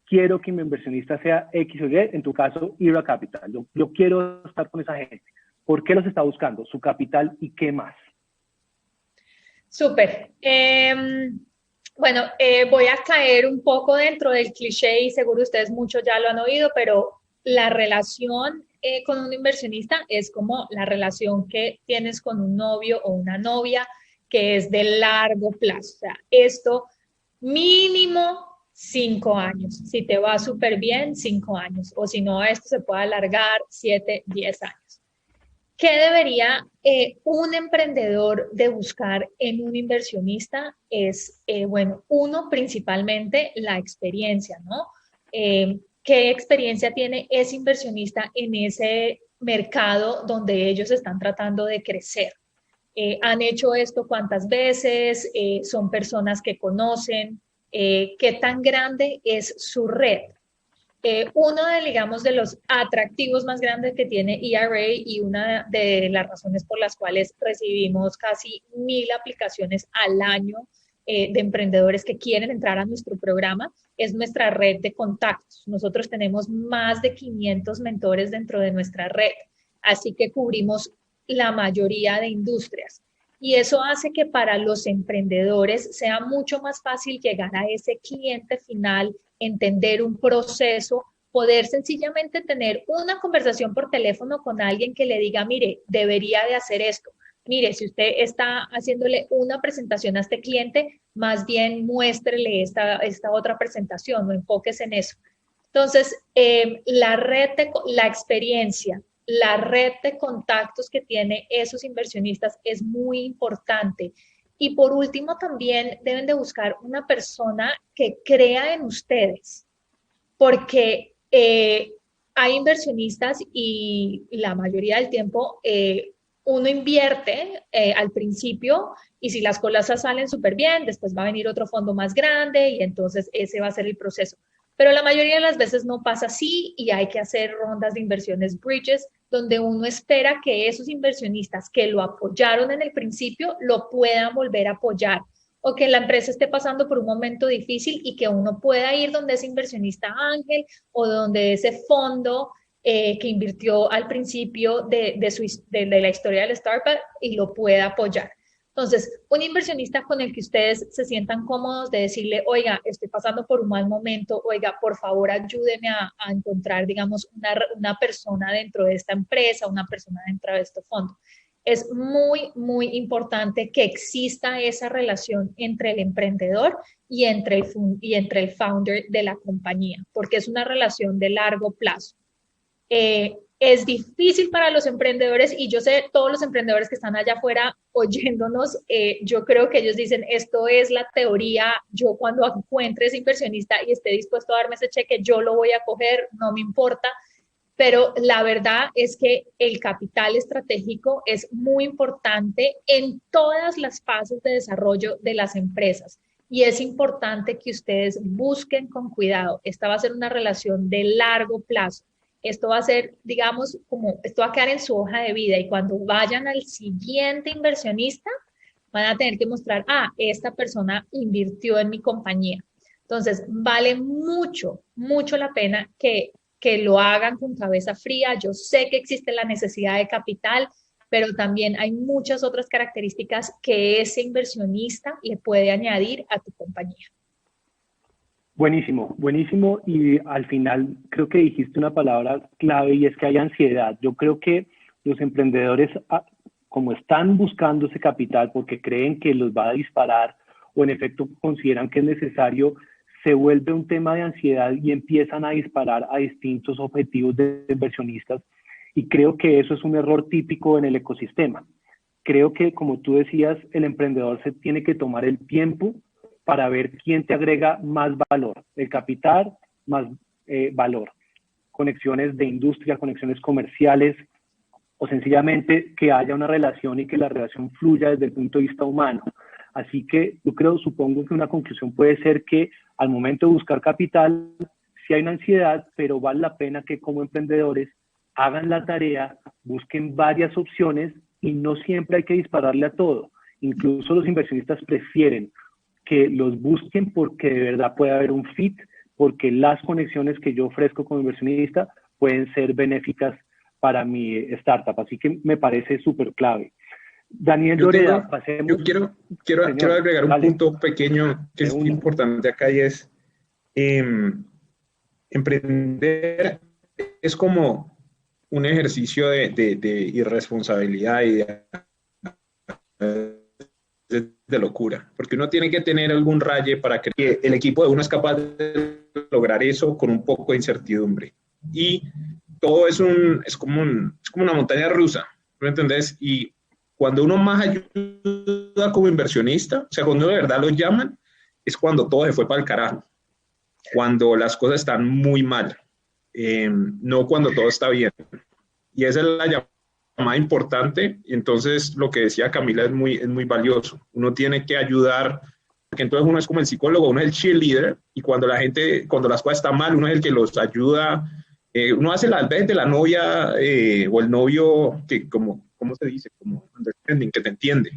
quiero que mi inversionista sea X o Y, en tu caso, IRA Capital. Yo quiero estar con esa gente. ¿Por qué los está buscando? Su capital y qué más.
Súper. Bueno, voy a caer un poco dentro del cliché y seguro ustedes muchos ya lo han oído, pero la relación con un inversionista es como la relación que tienes con un novio o una novia, que es de largo plazo. O sea, esto mínimo 5 años. Si te va súper bien, 5 años. O si no, esto se puede alargar 7, 10 años. ¿Qué debería un emprendedor de buscar en un inversionista? Es, bueno, uno, principalmente la experiencia, ¿no? ¿Qué experiencia tiene ese inversionista en ese mercado donde ellos están tratando de crecer? ¿Han hecho esto cuántas veces? ¿Son personas que conocen? qué tan grande es su red. Uno de, digamos, de los atractivos más grandes que tiene ERA y una de las razones por las cuales recibimos casi 1,000 aplicaciones al año de emprendedores que quieren entrar a nuestro programa es nuestra red de contactos. Nosotros tenemos más de 500 mentores dentro de nuestra red, así que cubrimos la mayoría de industrias. Y eso hace que para los emprendedores sea mucho más fácil llegar a ese cliente final, entender un proceso, poder sencillamente tener una conversación por teléfono con alguien que le diga, mire, debería de hacer esto. Mire, si usted está haciéndole una presentación a este cliente, más bien muéstrele esta otra presentación, no enfoques en eso. Entonces, la experiencia, la red de contactos que tiene esos inversionistas es muy importante. Y por último, también deben de buscar una persona que crea en ustedes, porque hay inversionistas y la mayoría del tiempo uno invierte al principio y si las cosas salen súper bien, después va a venir otro fondo más grande y entonces ese va a ser el proceso. Pero la mayoría de las veces no pasa así y hay que hacer rondas de inversiones bridges, donde uno espera que esos inversionistas que lo apoyaron en el principio lo puedan volver a apoyar o que la empresa esté pasando por un momento difícil y que uno pueda ir donde ese inversionista ángel o donde ese fondo que invirtió al principio de la historia del startup y lo pueda apoyar. Entonces, un inversionista con el que ustedes se sientan cómodos de decirle, oiga, estoy pasando por un mal momento, oiga, por favor ayúdeme a encontrar, digamos, una persona dentro de esta empresa, una persona dentro de este fondo. Es muy, muy importante que exista esa relación entre el emprendedor y entre el founder de la compañía, porque es una relación de largo plazo. Es difícil para los emprendedores y yo sé, todos los emprendedores que están allá afuera oyéndonos, yo creo que ellos dicen, esto es la teoría, yo cuando encuentre ese inversionista y esté dispuesto a darme ese cheque, yo lo voy a coger, no me importa, pero la verdad es que el capital estratégico es muy importante en todas las fases de desarrollo de las empresas. Y es importante que ustedes busquen con cuidado. Esta va a ser una relación de largo plazo. Esto va a ser, digamos, esto va a quedar en su hoja de vida y cuando vayan al siguiente inversionista, van a tener que mostrar, esta persona invirtió en mi compañía. Entonces, vale mucho, mucho la pena que lo hagan con cabeza fría. Yo sé que existe la necesidad de capital, pero también hay muchas otras características que ese inversionista le puede añadir a tu compañía.
Buenísimo, buenísimo. Y al final creo que dijiste una palabra clave y es que hay ansiedad. Yo creo que los emprendedores, como están buscando ese capital porque creen que los va a disparar o en efecto consideran que es necesario, se vuelve un tema de ansiedad y empiezan a disparar a distintos objetivos de inversionistas. Y creo que eso es un error típico en el ecosistema. Creo que, como tú decías, el emprendedor se tiene que tomar el tiempo para ver quién te agrega más valor, el capital más valor, conexiones de industria, conexiones comerciales, o sencillamente que haya una relación y que la relación fluya desde el punto de vista humano. Así que yo supongo que una conclusión puede ser que al momento de buscar capital, sí hay una ansiedad, pero vale la pena que como emprendedores hagan la tarea, busquen varias opciones y no siempre hay que dispararle a todo. Incluso los inversionistas prefieren que los busquen porque de verdad puede haber un fit, porque las conexiones que yo ofrezco como inversionista pueden ser benéficas para mi startup. Así que me parece súper clave. Daniel Lloreda, pasemos.
Yo quiero agregar un punto pequeño que es importante acá y es emprender es como un ejercicio de irresponsabilidad y de locura, porque uno tiene que tener algún raye para que el equipo de uno es capaz de lograr eso con un poco de incertidumbre. Y todo es como una montaña rusa, ¿me entendés? Y cuando uno más ayuda como inversionista, o sea, cuando de verdad lo llaman, es cuando todo se fue para el carajo, cuando las cosas están muy mal, no cuando todo está bien. Y esa es la llamada importante. Y entonces lo que decía Camila es muy valioso. Uno tiene que ayudar porque entonces uno es como el psicólogo, uno es el cheerleader, y cuando las cosas están mal, uno es el que los ayuda, uno hace las veces de la novia o el novio que ¿cómo se dice? Como understanding, que te entiende.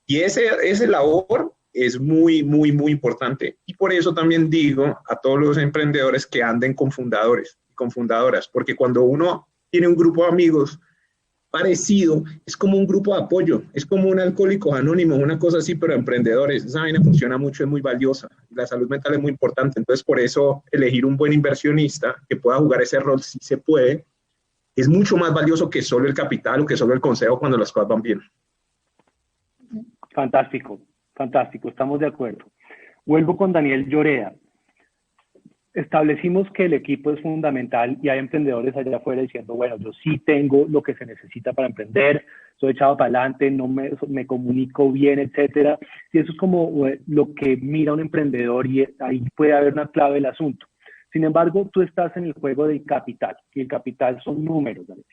Y ese labor es muy, muy, muy importante. Y por eso también digo a todos los emprendedores que anden con fundadores y con fundadoras, porque cuando uno tiene un grupo de amigos parecido, es como un grupo de apoyo, es como un alcohólico anónimo, una cosa así, pero emprendedores. Esa vaina funciona mucho, es muy valiosa. La salud mental es muy importante. Entonces, por eso, elegir un buen inversionista que pueda jugar ese rol, si se puede, es mucho más valioso que solo el capital o que solo el consejo cuando las cosas van bien.
Fantástico, fantástico, estamos de acuerdo. Vuelvo con Daniel Llorea. Establecimos que el equipo es fundamental y hay emprendedores allá afuera diciendo, bueno, yo sí tengo lo que se necesita para emprender, soy echado para adelante, no me comunico bien, etcétera. Y eso es como lo que mira un emprendedor y ahí puede haber una clave del asunto. Sin embargo, tú estás en el juego del capital y el capital son números, Daniel.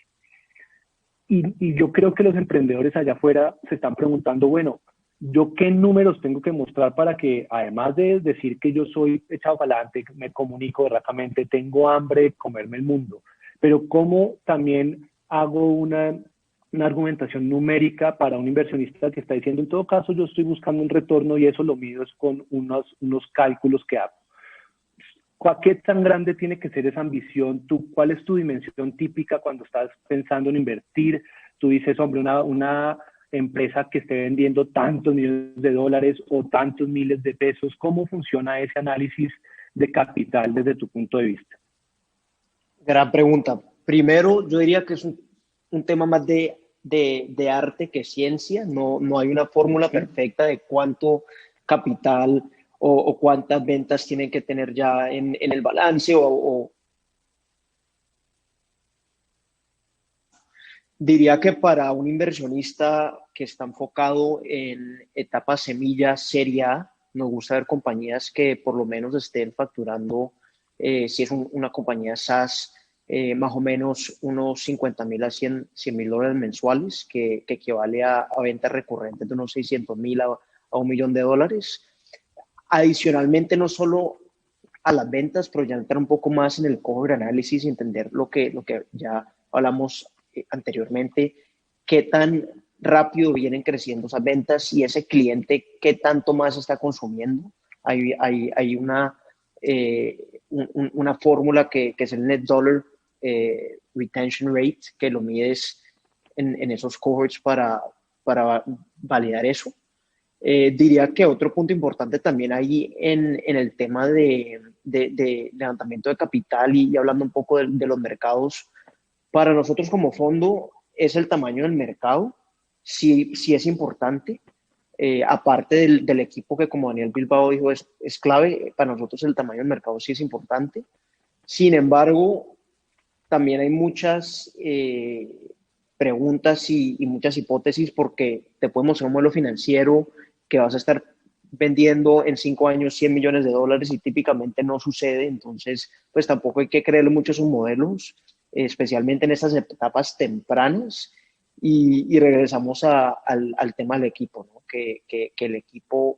Y yo creo que los emprendedores allá afuera se están preguntando, bueno, ¿yo qué números tengo que mostrar para que, además de decir que yo soy echado para adelante, me comunico correctamente, tengo hambre de comerme el mundo, pero cómo también hago una argumentación numérica para un inversionista que está diciendo, en todo caso, yo estoy buscando un retorno y eso lo mido es con unos cálculos que hago? ¿Qué tan grande tiene que ser esa ambición? ¿Cuál es tu dimensión típica cuando estás pensando en invertir? Tú dices, hombre, una empresa que esté vendiendo tantos millones de dólares o tantos miles de pesos. ¿Cómo funciona ese análisis de capital desde tu punto de vista?
Gran pregunta. Primero, yo diría que es un tema más de arte que ciencia. No hay una fórmula perfecta de cuánto capital o cuántas ventas tienen que tener ya en el balance diría que para un inversionista que está enfocado en etapa semilla serie A, nos gusta ver compañías que por lo menos estén facturando, si es una compañía SaaS, más o menos unos 50,000 a 100,000 dólares mensuales, que equivale a ventas recurrentes de unos 600,000 a $1,000,000. Adicionalmente, no solo a las ventas, pero ya entrar un poco más en el cohort análisis y entender lo que ya hablamos anteriormente, qué tan rápido vienen creciendo esas ventas y ese cliente qué tanto más está consumiendo. Hay una fórmula que es el Net Dollar Retention Rate, que lo mides en esos cohorts para validar eso. Diría que otro punto importante también ahí en el tema de levantamiento de capital y hablando un poco de los mercados, para nosotros como fondo es el tamaño del mercado, sí es importante. Aparte del equipo que, como Daniel Bilbao dijo, es clave, para nosotros el tamaño del mercado sí es importante. Sin embargo, también hay muchas preguntas y muchas hipótesis, porque te puede mostrar un modelo financiero que vas a estar vendiendo en 5 años 100 millones de dólares y típicamente no sucede. Entonces, pues tampoco hay que creerle mucho a esos modelos, especialmente en estas etapas tempranas. Y regresamos al tema del equipo, ¿no? Que el equipo,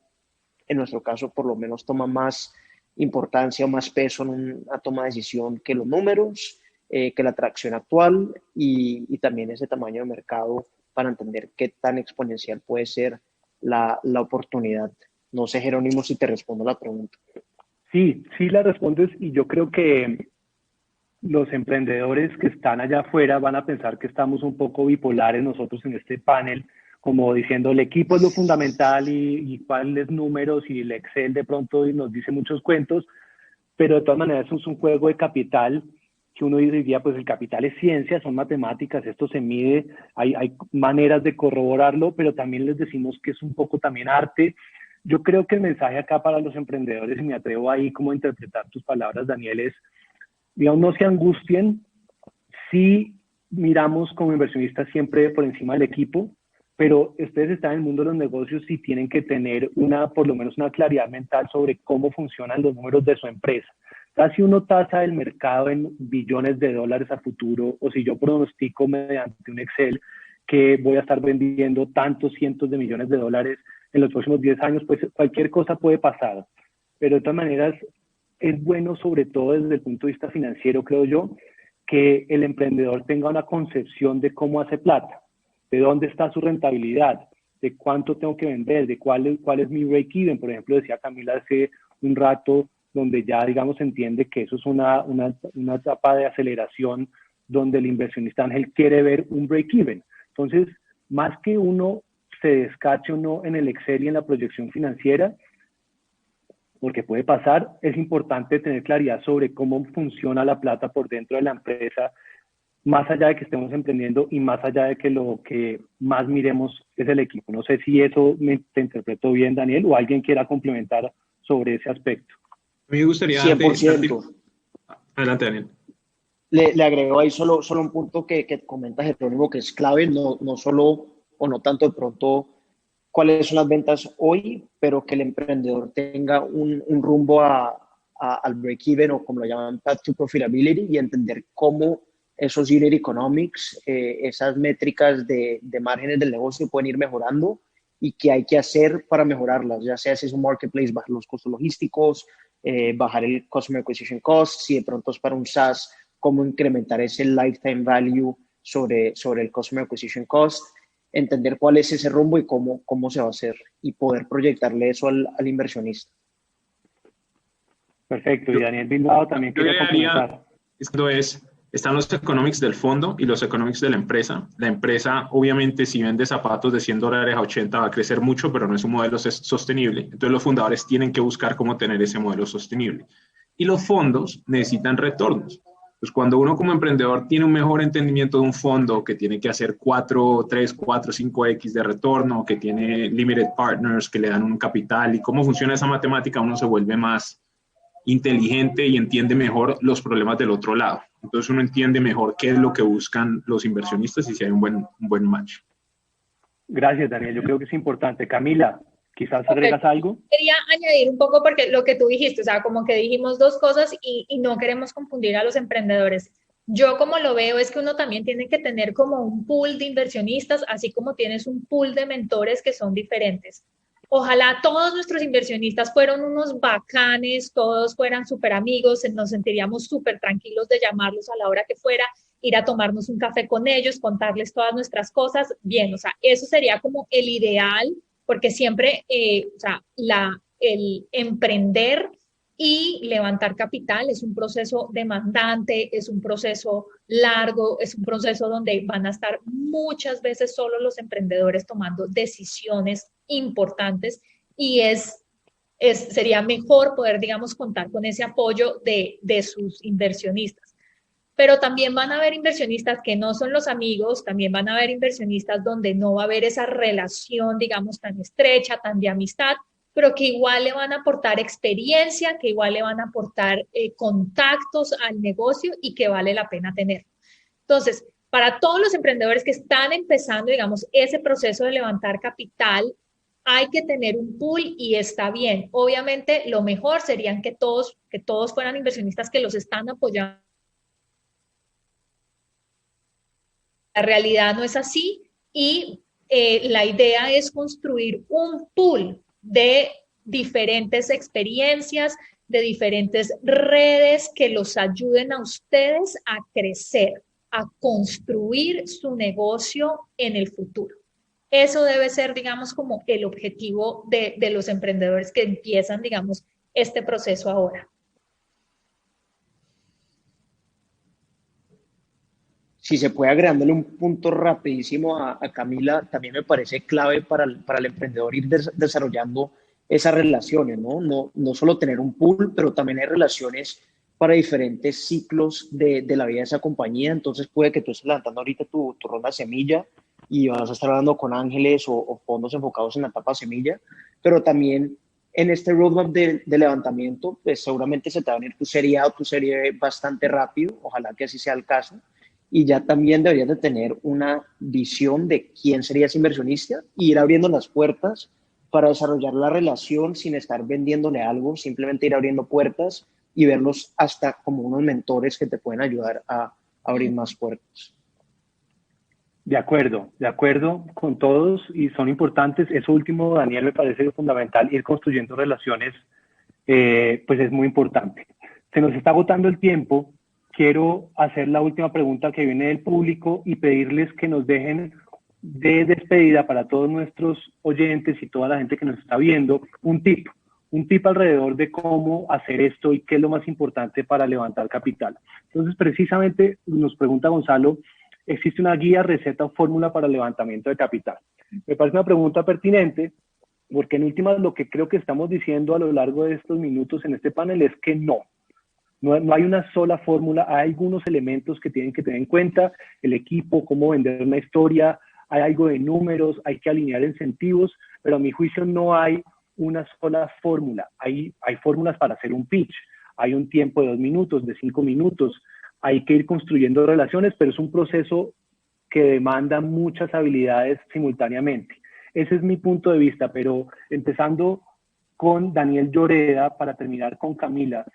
en nuestro caso, por lo menos toma más importancia o más peso en una toma de decisión que los números, que la atracción actual y también ese tamaño de mercado para entender qué tan exponencial puede ser la oportunidad. No sé, Jerónimo, si te respondo la pregunta.
Sí la respondes, y yo creo que los emprendedores que están allá afuera van a pensar que estamos un poco bipolares nosotros en este panel, como diciendo el equipo es lo fundamental y cuáles números, y el Excel de pronto nos dice muchos cuentos, pero de todas maneras es un juego de capital que uno diría, pues el capital es ciencia, son matemáticas, esto se mide, hay maneras de corroborarlo, pero también les decimos que es un poco también arte. Yo creo que el mensaje acá para los emprendedores, y me atrevo ahí como a interpretar tus palabras, Daniel, es, digamos, no se angustien, sí miramos como inversionistas siempre por encima del equipo, pero ustedes están en el mundo de los negocios y tienen que tener por lo menos una claridad mental sobre cómo funcionan los números de su empresa. Si uno tasa el mercado en billones de dólares a futuro, o si yo pronostico mediante un Excel que voy a estar vendiendo tantos cientos de millones de dólares en los próximos 10 años, pues cualquier cosa puede pasar. Pero de todas maneras, es bueno, sobre todo desde el punto de vista financiero, creo yo, que el emprendedor tenga una concepción de cómo hace plata, de dónde está su rentabilidad, de cuánto tengo que vender, de cuál es mi break-even. Por ejemplo, decía Camila hace un rato, donde ya, digamos, entiende que eso es una etapa de aceleración donde el inversionista ángel quiere ver un break-even. Entonces, más que uno se descache o no en el Excel y en la proyección financiera, porque puede pasar, es importante tener claridad sobre cómo funciona la plata por dentro de la empresa, más allá de que estemos emprendiendo y más allá de que lo que más miremos es el equipo. No sé si eso te interpretó bien, Daniel, o alguien quiera complementar sobre ese aspecto.
A mí me gustaría...
100%.
Adelante, Daniel.
Le agrego ahí solo un punto que comenta Jerónimo, que es clave, no solo o no tanto de pronto cuáles son las ventas hoy, pero que el emprendedor tenga un rumbo al break-even, o como lo llaman, path to profitability, y entender cómo esos unit economics, esas métricas de márgenes del negocio pueden ir mejorando y qué hay que hacer para mejorarlas, ya sea si es un marketplace, bajar los costos logísticos, bajar el Customer Acquisition Cost, si de pronto es para un SaaS, cómo incrementar ese lifetime value sobre el Customer Acquisition Cost, entender cuál es ese rumbo y cómo se va a hacer, y poder proyectarle eso al inversionista.
Perfecto, y Daniel Bilbao también quería complementar.
Esto es, están los economics del fondo y los economics de la empresa. La empresa, obviamente, si vende zapatos de $100 a 80 va a crecer mucho, pero no es un modelo sostenible. Entonces los fundadores tienen que buscar cómo tener ese modelo sostenible. Y los fondos necesitan retornos. Pues cuando uno como emprendedor tiene un mejor entendimiento de un fondo que tiene que hacer 3, 4, 5x de retorno, que tiene limited partners que le dan un capital y cómo funciona esa matemática, uno se vuelve más inteligente y entiende mejor los problemas del otro lado. Entonces uno entiende mejor qué es lo que buscan los inversionistas y si hay un buen match.
Gracias, Daniel. Yo creo que es importante. Camila, quizás agregas algo.
Quería añadir un poco, porque lo que tú dijiste, o sea, como que dijimos dos cosas y no queremos confundir a los emprendedores. Yo como lo veo es que uno también tiene que tener como un pool de inversionistas, así como tienes un pool de mentores que son diferentes. Ojalá todos nuestros inversionistas fueran unos bacanes, todos fueran súper amigos, nos sentiríamos súper tranquilos de llamarlos a la hora que fuera, ir a tomarnos un café con ellos, contarles todas nuestras cosas. Bien, o sea, eso sería como el ideal, porque siempre, o sea, el emprender y levantar capital es un proceso demandante, es un proceso largo, es un proceso donde van a estar muchas veces solo los emprendedores tomando decisiones importantes, y sería mejor poder, digamos, contar con ese apoyo de sus inversionistas. Pero también van a haber inversionistas que no son los amigos, también van a haber inversionistas donde no va a haber esa relación, digamos, tan estrecha, tan de amistad, pero que igual le van a aportar experiencia, que igual le van a aportar contactos al negocio y que vale la pena tener. Entonces, para todos los emprendedores que están empezando, digamos, ese proceso de levantar capital, hay que tener un pool y está bien. Obviamente, lo mejor serían que todos fueran inversionistas que los están apoyando. La realidad no es así, y la idea es construir un pool de diferentes experiencias, de diferentes redes que los ayuden a ustedes a crecer, a construir su negocio en el futuro. Eso debe ser, digamos, como el objetivo de los emprendedores que empiezan, digamos, este proceso ahora.
Si se puede agregándole un punto rapidísimo a Camila, también me parece clave para el emprendedor ir desarrollando esas relaciones, ¿no? No solo tener un pool, pero también hay relaciones para diferentes ciclos de la vida de esa compañía. Entonces puede que tú estés levantando ahorita tu ronda semilla y vas a estar hablando con ángeles o fondos enfocados en la etapa semilla, pero también en este roadmap de levantamiento, pues seguramente se te va a venir tu serie A o tu serie B bastante rápido, ojalá que así sea el caso. Y ya también deberías de tener una visión de quién sería ese inversionista y ir abriendo las puertas para desarrollar la relación sin estar vendiéndole algo, simplemente ir abriendo puertas y verlos hasta como unos mentores que te pueden ayudar a abrir más puertas.
De acuerdo con todos y son importantes. Eso último, Daniel, me parece fundamental, ir construyendo relaciones, pues es muy importante. Se nos está agotando el tiempo. Quiero hacer la última pregunta que viene del público y pedirles que nos dejen de despedida para todos nuestros oyentes y toda la gente que nos está viendo un tip alrededor de cómo hacer esto y qué es lo más importante para levantar capital. Entonces, precisamente nos pregunta Gonzalo, ¿existe una guía, receta o fórmula para el levantamiento de capital? Me parece una pregunta pertinente porque en últimas lo que creo que estamos diciendo a lo largo de estos minutos en este panel es que no hay una sola fórmula, hay algunos elementos que tienen que tener en cuenta, el equipo, cómo vender una historia, hay algo de números, hay que alinear incentivos, pero a mi juicio no hay una sola fórmula. Hay fórmulas para hacer un pitch, hay un tiempo de 2 minutos, de 5 minutos, hay que ir construyendo relaciones, pero es un proceso que demanda muchas habilidades simultáneamente. Ese es mi punto de vista, pero empezando con Daniel Lloreda, para terminar con Camila,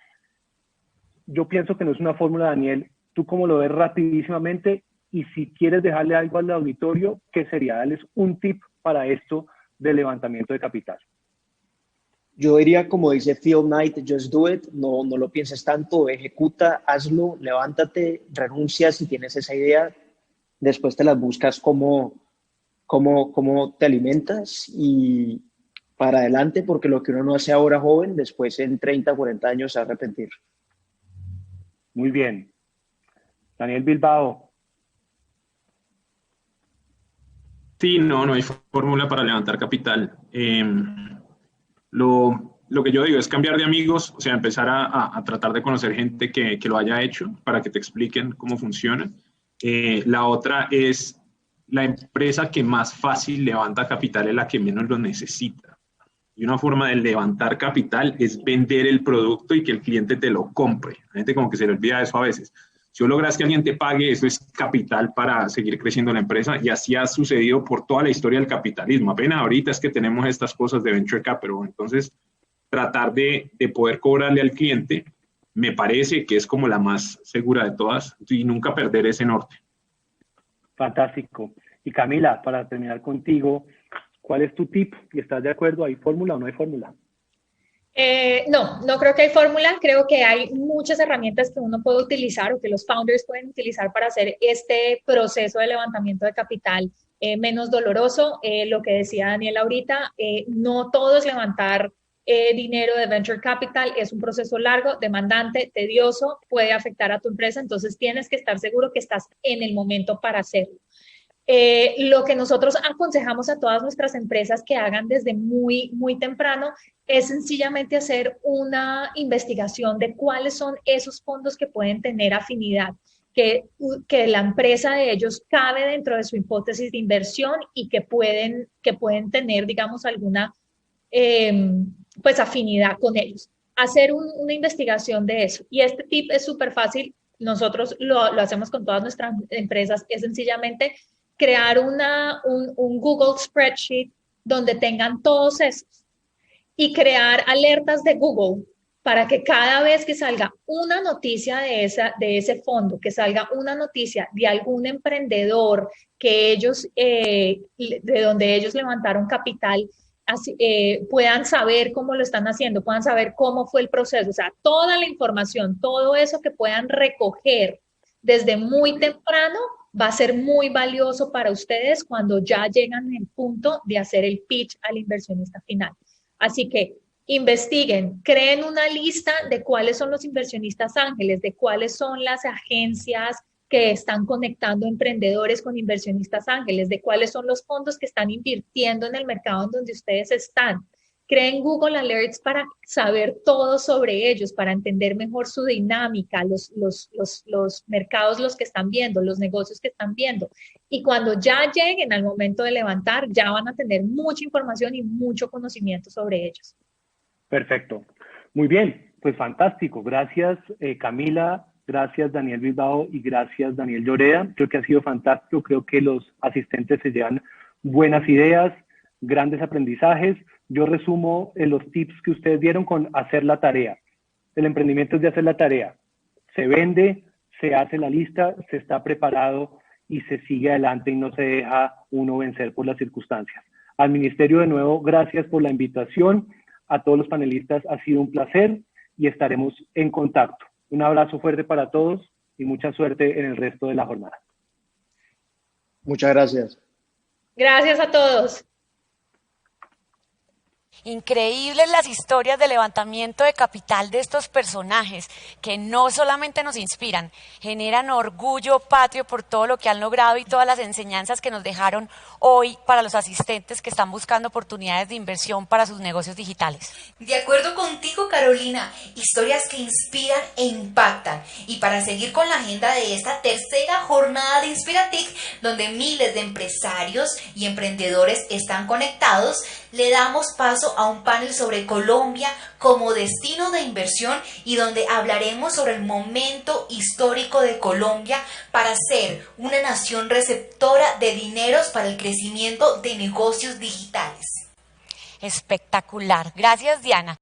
yo pienso que no es una fórmula, Daniel. ¿Tú cómo lo ves rapidísimamente? Y si quieres dejarle algo al auditorio, ¿qué sería? Darles un tip para esto de levantamiento de capital.
Yo diría, como dice Phil Knight, just do it, no lo pienses tanto, ejecuta, hazlo, levántate, renuncia si tienes esa idea, después te las buscas cómo te alimentas y para adelante, porque lo que uno no hace ahora joven, después en 30, 40 años se va a arrepentir.
Muy bien. Daniel Bilbao.
Sí, no hay fórmula para levantar capital. Lo que yo digo es cambiar de amigos, o sea, empezar a tratar de conocer gente que lo haya hecho para que te expliquen cómo funciona. La otra es la empresa que más fácil levanta capital es la que menos lo necesita. Y una forma de levantar capital es vender el producto y que el cliente te lo compre. La gente como que se le olvida eso a veces. Si logras que alguien te pague, eso es capital para seguir creciendo la empresa y así ha sucedido por toda la historia del capitalismo. Apenas ahorita es que tenemos estas cosas de venture capital. Entonces, tratar de poder cobrarle al cliente me parece que es como la más segura de todas y nunca perder ese norte.
Fantástico. Y Camila, para terminar contigo, ¿cuál es tu tip? ¿Y estás de acuerdo? ¿Hay fórmula o no hay fórmula?
No creo que hay fórmula. Creo que hay muchas herramientas que uno puede utilizar o que los founders pueden utilizar para hacer este proceso de levantamiento de capital menos doloroso. Lo que decía Daniel ahorita, no todo es levantar dinero de venture capital, es un proceso largo, demandante, tedioso, puede afectar a tu empresa, entonces tienes que estar seguro que estás en el momento para hacerlo. Lo que nosotros aconsejamos a todas nuestras empresas que hagan desde muy, muy temprano es sencillamente hacer una investigación de cuáles son esos fondos que pueden tener afinidad, que la empresa de ellos cabe dentro de su hipótesis de inversión y que pueden tener, digamos, alguna pues afinidad con ellos. Hacer una investigación de eso. Y este tip es súper fácil. Nosotros lo hacemos con todas nuestras empresas. Es sencillamente crear un Google Spreadsheet donde tengan todos esos y crear alertas de Google para que cada vez que salga una noticia de ese fondo, que salga una noticia de algún emprendedor que ellos, de donde ellos levantaron capital, así, puedan saber cómo lo están haciendo, puedan saber cómo fue el proceso, o sea, toda la información, todo eso que puedan recoger desde muy temprano va a ser muy valioso para ustedes cuando ya llegan al punto de hacer el pitch al inversionista final. Así que investiguen, creen una lista de cuáles son los inversionistas ángeles, de cuáles son las agencias que están conectando emprendedores con inversionistas ángeles, de cuáles son los fondos que están invirtiendo en el mercado en donde ustedes están. Creen Google Alerts para saber todo sobre ellos, para entender mejor su dinámica, los mercados los que están viendo, los negocios que están viendo. Y cuando ya lleguen al momento de levantar, ya van a tener mucha información y mucho conocimiento sobre ellos.
Perfecto. Muy bien, pues fantástico. Gracias, Camila. Gracias, Daniel Bilbao, y gracias, Daniel Lloreda. Creo que ha sido fantástico. Creo que los asistentes se llevan buenas ideas, grandes aprendizajes. Yo resumo los tips que ustedes dieron con hacer la tarea. El emprendimiento es de hacer la tarea. Se vende, se hace la lista, se está preparado y se sigue adelante y no se deja uno vencer por las circunstancias. Al Ministerio, de nuevo, gracias por la invitación. A todos los panelistas ha sido un placer y estaremos en contacto. Un abrazo fuerte para todos y mucha suerte en el resto de la jornada.
Muchas gracias.
Gracias a todos.
Increíbles las historias de levantamiento de capital de estos personajes que no solamente nos inspiran, generan orgullo patrio por todo lo que han logrado y todas las enseñanzas que nos dejaron hoy para los asistentes que están buscando oportunidades de inversión para sus negocios digitales.
De acuerdo contigo, Carolina, historias que inspiran e impactan. Y para seguir con la agenda de esta tercera jornada de Inspiratic, donde miles de empresarios y emprendedores están conectados, le damos paso a un panel sobre Colombia como destino de inversión y donde hablaremos sobre el momento histórico de Colombia para ser una nación receptora de dineros para el crecimiento de negocios digitales.
Espectacular. Gracias, Diana.